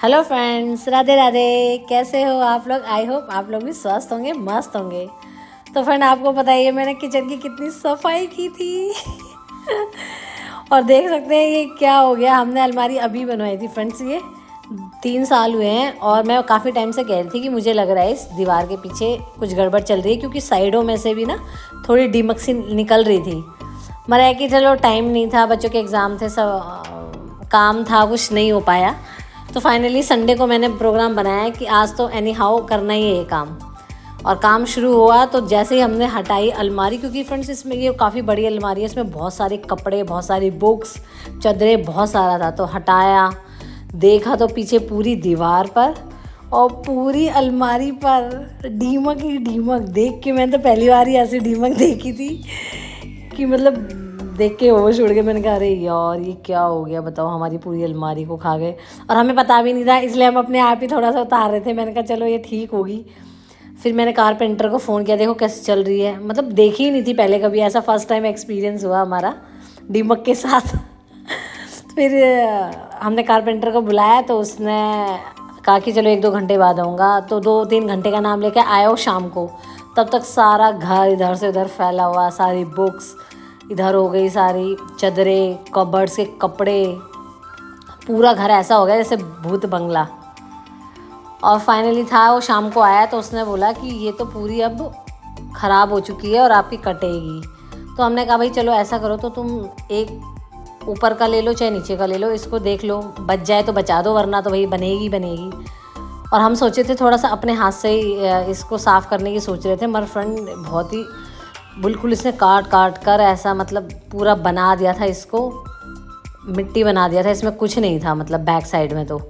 Hello friends, Radhe Radhe. कैसे हो आप लोग? आई होप आप लोग भी स्वस्थ होंगे, मस्त होंगे। तो फ्रेंड, आपको बताइए मैंने किचन की कितनी सफाई की थी। और देख सकते हैं ये क्या हो गया। हमने अलमारी अभी बनवाई थी फ्रेंड्स, ये 3 साल हुए हैं। और मैं काफ़ी टाइम से कह रही थी कि मुझे लग रहा है इस दीवार के पीछे कुछ गड़बड़ चल रही है, क्योंकि साइडों में से भी ना थोड़ी दीमक सी निकल रही थी। मरा है कि चलो टाइम नहीं था, बच्चों के एग्ज़ाम थे, सब काम था, कुछ नहीं हो पाया। तो फाइनली संडे को मैंने प्रोग्राम बनाया कि आज तो एनी हाउ करना ही है ये काम। और काम शुरू हुआ तो जैसे ही हमने हटाई अलमारी, क्योंकि फ्रेंड्स इसमें ये काफ़ी बड़ी अलमारी है, इसमें बहुत सारे कपड़े, बहुत सारी बुक्स, चादरें, बहुत सारा था। तो हटाया, देखा तो पीछे पूरी दीवार पर और पूरी अलमारी पर डीमक ही डीमक। देख के मैंने तो पहली बार ही ऐसी डीमक देखी थी कि मतलब देख के होश उड़ गए। मैंने कहा अरे यार ये क्या हो गया, बताओ, हमारी पूरी अलमारी को खा गए। और हमें पता भी नहीं था, इसलिए हम अपने आप ही थोड़ा सा उतार रहे थे। मैंने कहा चलो ये ठीक होगी। फिर मैंने कारपेंटर को फ़ोन किया, देखो कैसे चल रही है। मतलब देखी ही नहीं थी पहले कभी, ऐसा फर्स्ट टाइम एक्सपीरियंस हुआ हमारा डीमक के साथ। फिर हमने कारपेंटर को बुलाया तो उसने कहा कि चलो 1-2 घंटे बाद आऊँगा। तो 2-3 घंटे का नाम लेकर आया हो शाम को। तब तक सारा घर इधर से उधर फैला हुआ, सारी बुक्स इधर हो गई, सारी चादरें, कबर्ड्स के कपड़े, पूरा घर ऐसा हो गया जैसे भूत बंगला। और फाइनली था, वो शाम को आया तो उसने बोला कि ये तो पूरी अब ख़राब हो चुकी है और आपकी कटेगी। तो हमने कहा भाई चलो ऐसा करो, तो तुम एक ऊपर का ले लो चाहे नीचे का ले लो, इसको देख लो, बच जाए तो बचा दो, वरना तो भाई बनेगी बनेगी। और हम सोचे थे थोड़ा सा अपने हाथ से ही इसको साफ़ करने की सोच रहे थे, मगर फ्रेंड बहुत ही बिल्कुल इसने काट काट कर ऐसा मतलब पूरा बना दिया था, इसको मिट्टी बना दिया था। इसमें कुछ नहीं था मतलब बैक साइड में तो।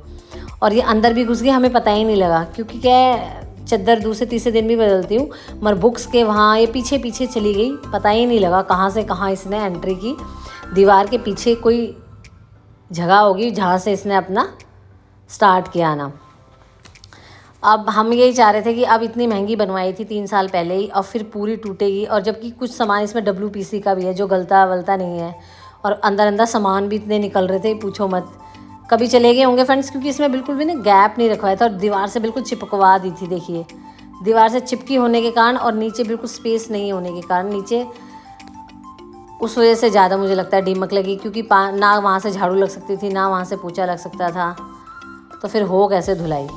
और ये अंदर भी घुस गई, हमें पता ही नहीं लगा, क्योंकि क्या है चादर दूसरे तीसरे दिन भी बदलती हूँ, मगर बुक्स के वहाँ ये पीछे पीछे चली गई, पता ही नहीं लगा कहाँ से कहाँ इसने एंट्री की। दीवार के पीछे कोई जगह होगी जहाँ से इसने अपना स्टार्ट किया ना। अब हम यही चाह रहे थे कि अब इतनी महंगी बनवाई थी 3 साल पहले ही, अब फिर पूरी टूटेगी। और जबकि कुछ सामान इसमें WPC का भी है जो गलता वलता नहीं है। और अंदर अंदर सामान भी इतने निकल रहे थे, पूछो मत। कभी चले गए होंगे फ्रेंड्स, क्योंकि इसमें बिल्कुल भी ना गैप नहीं रखवाया था और दीवार से बिल्कुल चिपकवा दी थी। देखिए दीवार से चिपकी होने के कारण और नीचे बिल्कुल स्पेस नहीं होने के कारण नीचे उस वजह से ज़्यादा मुझे लगता है डीमक लगी, क्योंकि ना वहाँ से झाड़ू लग सकती थी, ना वहाँ से पोछा लग सकता था। तो फिर हो कैसे धुलाई।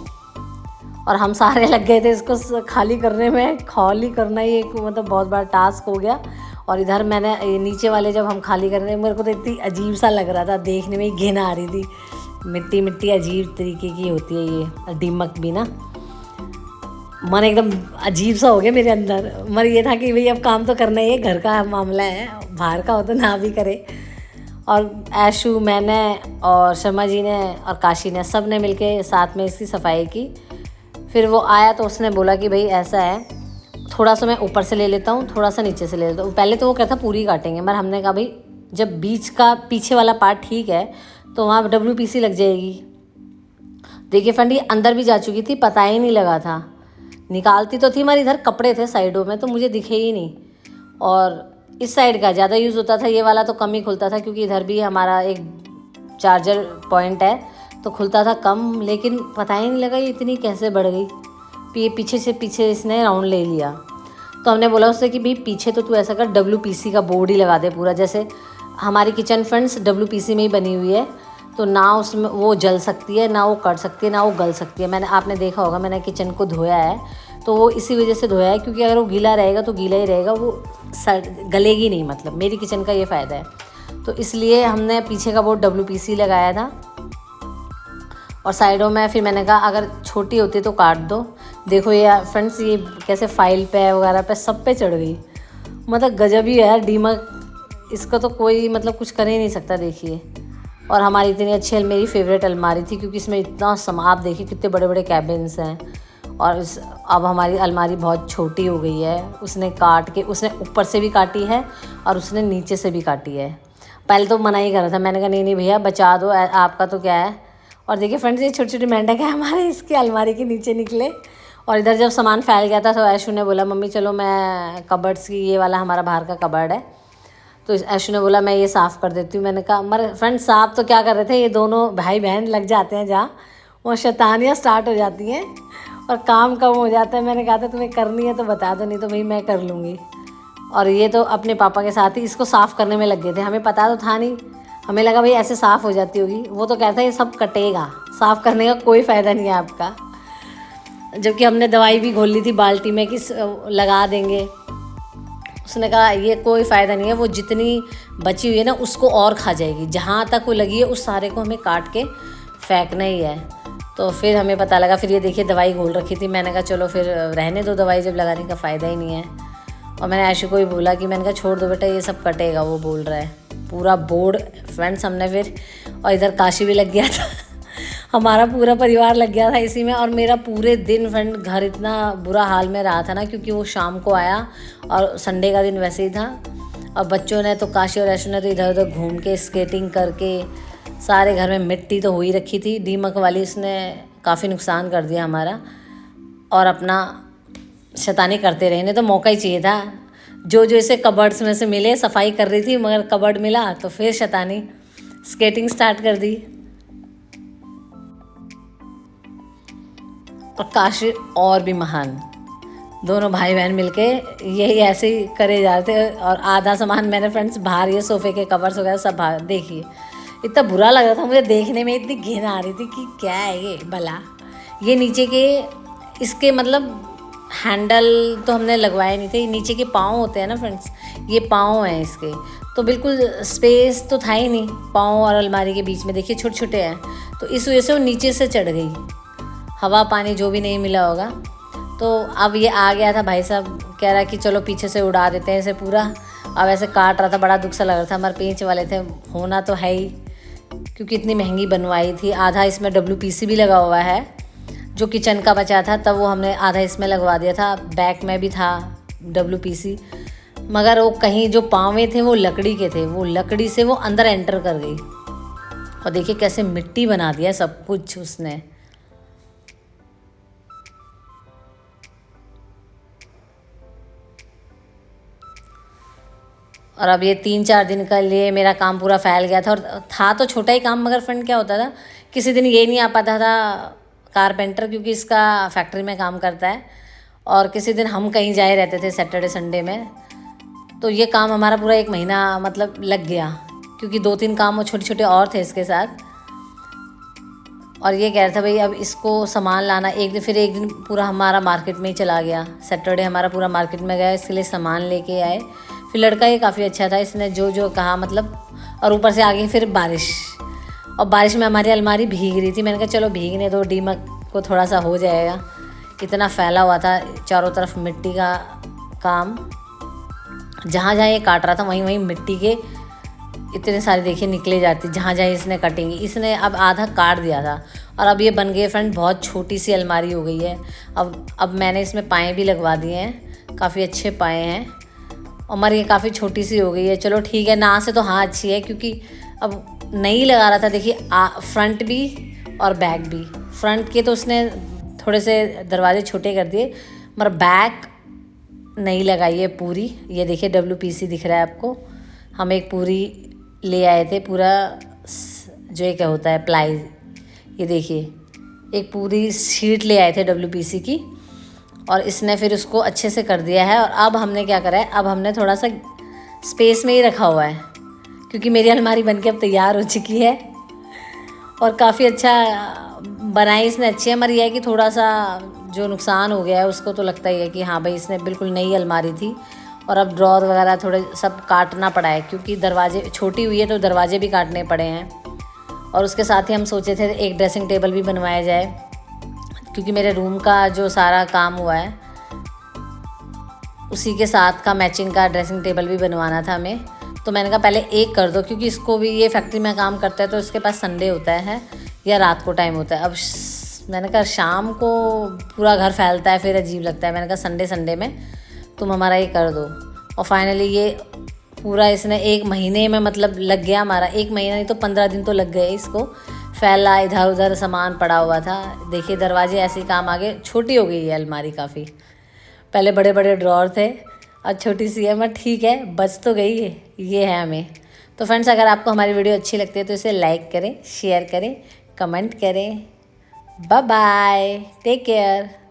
और हम सारे लग गए थे इसको खाली करने में। खाली करना ही एक मतलब बहुत बड़ा टास्क हो गया। और इधर मैंने नीचे वाले जब हम खाली कर रहे, मेरे को तो इतनी अजीब सा लग रहा था, देखने में ही घिन आ रही थी। मिट्टी मिट्टी अजीब तरीके की होती है ये डीमक भी ना। मन एकदम अजीब सा हो गया मेरे अंदर। मगर ये था कि भाई अब काम तो करना ही है, घर का मामला है, बाहर का हो तो ना भी करे। और ऐशु, मैंने और शर्मा जी ने और काशी ने, सब ने मिलके साथ में इसकी सफाई की। फिर वो आया तो उसने बोला कि भाई ऐसा है, थोड़ा सा मैं ऊपर से ले लेता हूँ, थोड़ा सा नीचे से ले लेता हूँ। पहले तो वो कहता पूरी काटेंगे, मगर हमने कहा भाई जब बीच का पीछे वाला पार्ट ठीक है तो वहाँ WPC लग जाएगी। देखिए फ्रेंड, ये अंदर भी जा चुकी थी, पता ही नहीं लगा था। निकालती तो थी मगर इधर कपड़े थे साइडों में तो मुझे दिखे ही नहीं। और इस साइड का ज़्यादा यूज़ होता था, ये वाला तो कम ही खुलता था, क्योंकि इधर भी हमारा एक चार्जर पॉइंट है तो खुलता था कम। लेकिन पता ही नहीं लगा ये इतनी कैसे बढ़ गई। ये पीछे से पीछे इसने राउंड ले लिया। तो हमने बोला उससे कि भाई पीछे तो तू ऐसा कर, WPC का बोर्ड ही लगा दे पूरा। जैसे हमारी किचन फ्रेंड्स WPC में ही बनी हुई है, तो ना उसमें वो जल सकती है, ना वो कट सकती है, ना वो गल सकती है। आपने देखा होगा, मैंने किचन को धोया है तो वो इसी वजह से धोया है, क्योंकि अगर वो गीला रहेगा तो गीला ही रहेगा, वो गलेगी नहीं। मतलब मेरी किचन का ये फ़ायदा है। तो इसलिए हमने पीछे का बोर्ड WPC लगाया था। और साइडों में फिर मैंने कहा अगर छोटी होती तो काट दो। देखो ये फ्रेंड्स, ये कैसे फाइल पे वगैरह पे सब पे चढ़ गई। मतलब गजब ही है यार डीमक, इसको तो कोई मतलब कुछ कर ही नहीं सकता। देखिए, और हमारी इतनी अच्छी मेरी फेवरेट अलमारी थी, क्योंकि इसमें इतना सामान, आप देखिए कितने बड़े बड़े कैबिन्स हैं। और अब हमारी अलमारी बहुत छोटी हो गई है। उसने काट के, उसने ऊपर से भी काटी है और उसने नीचे से भी काटी है। पहले तो मना ही कर रहा था, मैंने कहा नहीं नहीं भैया बचा दो, आपका तो क्या है। और देखिए फ्रेंड्स, ये छोटी छोटी मेंढक है हमारे इसकी अलमारी के नीचे निकले। और इधर जब सामान फैल गया था तो ऐशु ने बोला मम्मी चलो मैं कबर्ड्स की, ये वाला हमारा बाहर का कबर्ड है, तो ऐशु ने बोला मैं ये साफ़ कर देती हूँ। मैंने कहा मगर फ्रेंड्स साफ़ तो क्या कर रहे थे, ये दोनों भाई बहन लग जाते हैं जहाँ वो शैतानियाँ स्टार्ट हो जाती हैं और काम कम हो जाता है। मैंने कहा था तुम्हें करनी है तो बता दो, नहीं तो भाई मैं कर लूँगी। और ये तो अपने पापा के साथ ही इसको साफ़ करने में लग गए थे। हमें पता तो था नहीं, हमें लगा भाई ऐसे साफ़ हो जाती होगी। वो तो कहता है ये सब कटेगा, साफ़ करने का कोई फ़ायदा नहीं है आपका। जबकि हमने दवाई भी घोल ली थी बाल्टी में कि लगा देंगे। उसने कहा ये कोई फ़ायदा नहीं है, वो जितनी बची हुई है ना उसको और खा जाएगी। जहाँ तक वो लगी है उस सारे को हमें काट के फेंकना ही है। तो फिर हमें पता लगा, फिर ये देखिए दवाई घोल रखी थी। मैंने कहा चलो फिर रहने दो दवाई, जब लगाने का फ़ायदा ही नहीं है। और मैंने आशु को ही बोला कि मैंने कहा छोड़ दो बेटा, ये सब कटेगा। वो बोल रहा है पूरा बोर्ड फ्रेंड्स हमने फिर, और इधर काशी भी लग गया था हमारा पूरा परिवार लग गया था इसी में। और मेरा पूरे दिन फ्रेंड घर इतना बुरा हाल में रहा था ना, क्योंकि वो शाम को आया और संडे का दिन वैसे ही था। और बच्चों ने तो, काशी और आशु ने तो इधर उधर घूम के स्केटिंग करके, सारे घर में मिट्टी तो हो ही रखी थी। दीमक वाली उसने काफ़ी नुकसान कर दिया हमारा। और अपना शैतानी करते रहे, नहीं तो मौका ही चाहिए था। जो जो इसे कबर्ड्स में से मिले, सफाई कर रही थी मगर कबर्ड मिला तो फिर शैतानी स्केटिंग स्टार्ट कर दी। और काशी और भी महान, दोनों भाई बहन मिलके यही ऐसे ही करे जाते। और आधा सामान मैंने फ्रेंड्स बाहर, ये सोफ़े के कवर्स वगैरह सब बाहर, देखिए इतना बुरा लग रहा था मुझे देखने में, इतनी घिन आ रही थी कि क्या है ये भला। ये नीचे के इसके मतलब हैंडल तो हमने लगवाए नहीं थे, नीचे के पाँव होते हैं ना फ्रेंड्स, ये पाँव हैं इसके, तो बिल्कुल स्पेस तो था ही नहीं पाँव और अलमारी के बीच में। देखिए छोटे छोटे हैं, तो इस वजह से वो नीचे से चढ़ गई, हवा पानी जो भी नहीं मिला होगा। तो अब ये आ गया था भाई साहब, कह रहा कि चलो पीछे से उड़ा देते हैं इसे पूरा। अब ऐसे काट रहा था, बड़ा दुख सा लग रहा था। हमारे पेंच वाले थे, होना तो है ही क्योंकि इतनी महंगी बनवाई थी। आधा इसमें WPC भी लगा हुआ है, जो किचन का बचा था तब वो हमने आधा इसमें लगवा दिया था। बैक में भी था WPC, मगर वो कहीं जो पाँवें थे वो लकड़ी के थे, वो लकड़ी से वो अंदर एंटर कर गई। और देखिए कैसे मिट्टी बना दिया सब कुछ उसने। और अब ये 3-4 दिन का लिए मेरा काम पूरा फैल गया था। और था तो छोटा ही काम, मगर फ्रेंड क्या होता था, किसी दिन ये नहीं आ पाता था कारपेंटर, क्योंकि इसका फैक्ट्री में काम करता है। और किसी दिन हम कहीं जाए रहते थे सैटरडे संडे में, तो ये काम हमारा पूरा 1 महीना मतलब लग गया, क्योंकि 2-3 काम वो छोटे छोटे और थे इसके साथ। और ये कह रहा था भाई अब इसको सामान लाना। एक दिन पूरा हमारा मार्केट में ही चला गया। सैटरडे हमारा पूरा मार्केट में गया, इसके लिए सामान लेके आए। फिर लड़का ये काफ़ी अच्छा था, इसने जो जो कहा मतलब। और ऊपर से आ गई फिर बारिश, और बारिश में हमारी अलमारी भीग रही थी। मैंने कहा चलो भीगने दो, दीमक को थोड़ा सा हो जाएगा। इतना फैला हुआ था चारों तरफ मिट्टी का काम, जहाँ जहाँ ये काट रहा था वहीं वहीं मिट्टी के इतने सारे देखिए निकले जाती, जहाँ जहाँ इसने कटेंगी। इसने अब आधा काट दिया था। और अब ये बन गई फ्रेंड बहुत छोटी सी अलमारी हो गई है। अब मैंने इसमें पाए भी लगवा दिए हैं, काफ़ी अच्छे पाए हैं। और मगर ये काफ़ी छोटी सी हो गई है। चलो ठीक है, ना से तो हाँ अच्छी है, क्योंकि अब नहीं लगा रहा था। देखिए फ्रंट भी और बैक भी। फ्रंट के तो उसने थोड़े से दरवाजे छोटे कर दिए, मगर बैक नहीं लगाई है पूरी। ये देखिए WPC दिख रहा है आपको, हम एक पूरी ले आए थे, पूरा जो एक होता है प्लाई, ये देखिए एक पूरी शीट ले आए थे WPC की। और इसने फिर उसको अच्छे से कर दिया है। और अब हमने क्या करा है, अब हमने थोड़ा सा स्पेस में ही रखा हुआ है, क्योंकि मेरी अलमारी बनके अब तैयार हो चुकी है। और काफ़ी अच्छा बनाई इसने, अच्छी है। मगर यह है कि थोड़ा सा जो नुकसान हो गया है उसको तो लगता ही है कि हाँ भाई इसने बिल्कुल नई अलमारी थी। और अब ड्रॉर वगैरह थोड़े सब काटना पड़ा है, क्योंकि दरवाजे छोटी हुई है तो दरवाजे भी काटने पड़े हैं। और उसके साथ ही हम सोचे थे एक ड्रेसिंग टेबल भी बनवाया जाए, क्योंकि मेरे रूम का जो सारा काम हुआ है उसी के साथ का मैचिंग का ड्रेसिंग टेबल भी बनवाना था हमें। तो मैंने कहा पहले एक कर दो, क्योंकि इसको भी, ये फैक्ट्री में काम करता है तो इसके पास संडे होता है या रात को टाइम होता है। अब मैंने कहा शाम को पूरा घर फैलता है फिर अजीब लगता है। मैंने कहा संडे में तुम हमारा ये कर दो। और फाइनली ये पूरा इसने 1 महीने में मतलब लग गया हमारा। 1 महीना नहीं तो 15 दिन तो लग गए इसको। फैला, इधर उधर सामान पड़ा हुआ था। देखिए दरवाजे ऐसे ही काम आ गए, छोटी हो गई है अलमारी काफ़ी। पहले बड़े बड़े ड्रॉर थे, अब छोटी सी है, मगर ठीक है, बच तो गई है। ये है हमें। तो फ्रेंड्स अगर आपको हमारी वीडियो अच्छी लगती है तो इसे लाइक करें, शेयर करें, कमेंट करें। Bye bye, take care.